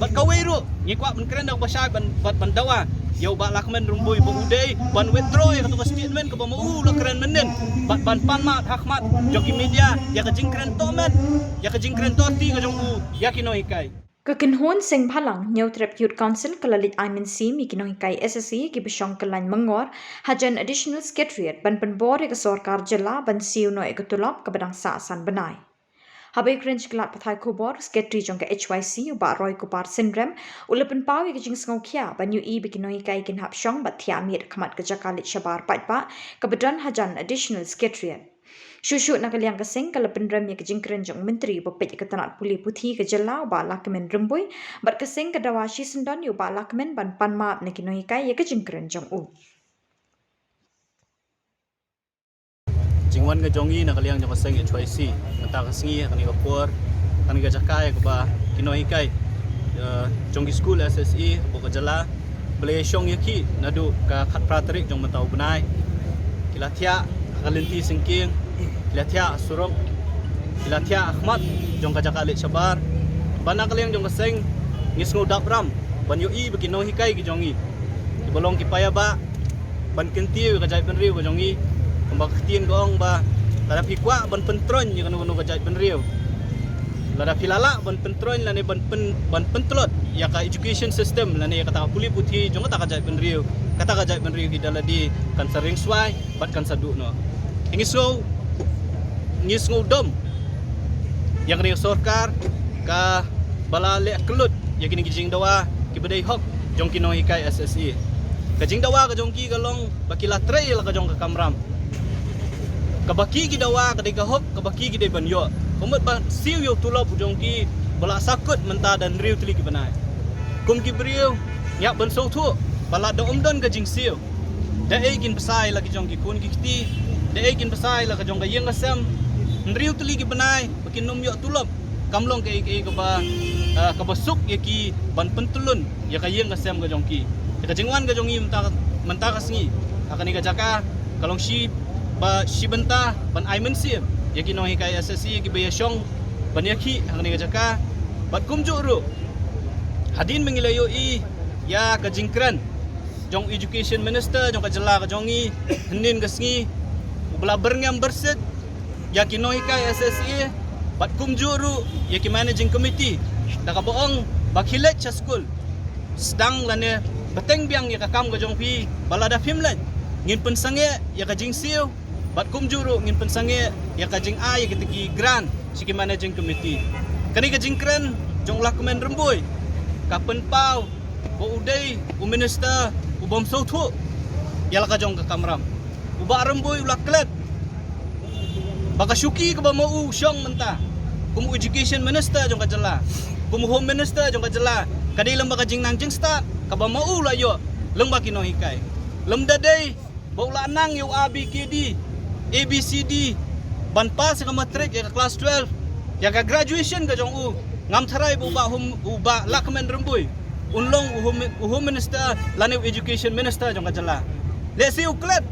bat kawiru ngikwa ban keren dak basai bat bandawa yau ba lakmen rumbui bumudei ban withdraw ya katu statement ke bamu la keren menen ban panmat hakmat joki media ya ka jingkren to men ya ka jingkren to ti ka jong ya kino hikai Kekenhon sing phalang New Trap Youth Council kalalit Aimin Sim ikinong hikai SSE ki bisyong kalany mangor hajan additional secretariat ban penbor ke sorkar jela ban siu no ikutulap ke badang saasan benai. Habai cringe kelat pathai kubor secretary jong ke HYC uba Roy Kupar syndrome ulapan pawi ke jing sngau kia ban yu i bikinong hikai kin hap syong bat thia mir khamat ke jakalit shabar patpa ke badan hajan additional secretariat. Shushu nakaliang kasing kalapan ram ya kejingkren jong menteri bopet ke tanat puli puthi ke jela ba lakmen rembui bat kasing ke dawashi sendan yu ba lakmen ban panma nakinohikai ya kejingkren jong u. Jingwan ke jongi nakaliang jong kasing HYC mata kasingi kani kapur kani ke jakai ke ba kinohikai jongi school SSE bo ke jela bele syong yaki nadu ka khat praterik jong matau benai kilathia kalinti singking Ilatia surok, ilatia Ahmad, jong kajak alit sabar. Bana kaliang jong kaseng, ngis ngudak ram. Ban yoi begino hikai ki jongi. Dibolong kipaya ba, ban kentiu kajai penriu ke jongi. Kembak ketien gong ba, lada pikwa ban pentron yang kanu kajai penriu. Lada pilala ban pentron lane ban pentelot. Ya ka education system lane ya kata puli putih jong kata kajai penriu. Kata kajai penriu kita ladi kan sering suai, bat kan saduk no. Ingiso ngis ngudom yang ring sorkar ka bala le kelut ya kini kijing dawa ki bedai hok jong kino hikai SSE kajing dawa ka jong ki galong bakila trail ka jong ka kamram ka baki ki dawa ka dai ka hok ka baki ki dai banyo komet ba siu yo tulop jong ki bala sakut menta dan riu tuli ki banai kum ki briu nya ban so thu bala do omdon ka jing siu da egin besai lagi jong ki kun ki kiti da egin besai la ka jong ka yeng asam Nriu tuli ki benai makin nom yok tulop kamlong ke ba ka basuk ya ki ban pentulun ya ka yeng kasem ga jongki ya ka jingwan ga jongi menta kasngi akan ni ka jaka kalong si benta ban aimen si ya ki no hikai SSE ki be syong ban yaki akan ni ka jaka bat kumjuk ru hadin mengilayo i ya ka jingkran jong education minister jong ka jela ka jongi henin kasngi bela berngam berset ya kino hikai SSE bat kumjuru ya ki managing committee da ka boong bakhilet cha school sedang lane beteng biang ya ka kam ga jong pi balada fimlet ngin pensange ya ka jing siu bat kumjuru ngin pensange ya ka jing a ya ki grant si ki managing committee kani ka jing kren jong lakmen rembui ka penpau bo udai u minister u bom so thu ya la ka jong ka kamram u ba rembui u laklet baka syuki ke ba mau syong menta kumu education minister jong ka jela kumu home minister jong ka jela kadai lem baka jing nang jing start ka ba mau la yo lem baki no hikai lem dadai ba ula nang yo ABCD ABCD ban pas ka matric ya ka class 12 ya ka graduation ka jong u ngam tharai bu ba lakmen rembui unlong home minister lane education minister jong ka jela let's see uklet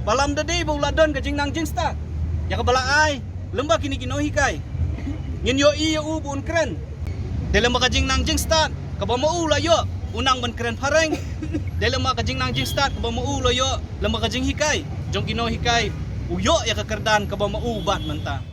balam dadai ba ula don ka jing nang jing start ya ka bala ai lembak kini kino hikai ngin yo i u bun kren dalam ka jing nang jing start ka ba mau la yo unang ban kren pareng dalam ka jing nang jing start ka ba mau la yo lembak ka jing hikai jong kino hikai u yo ya ka kerdan ka ba mau bat menta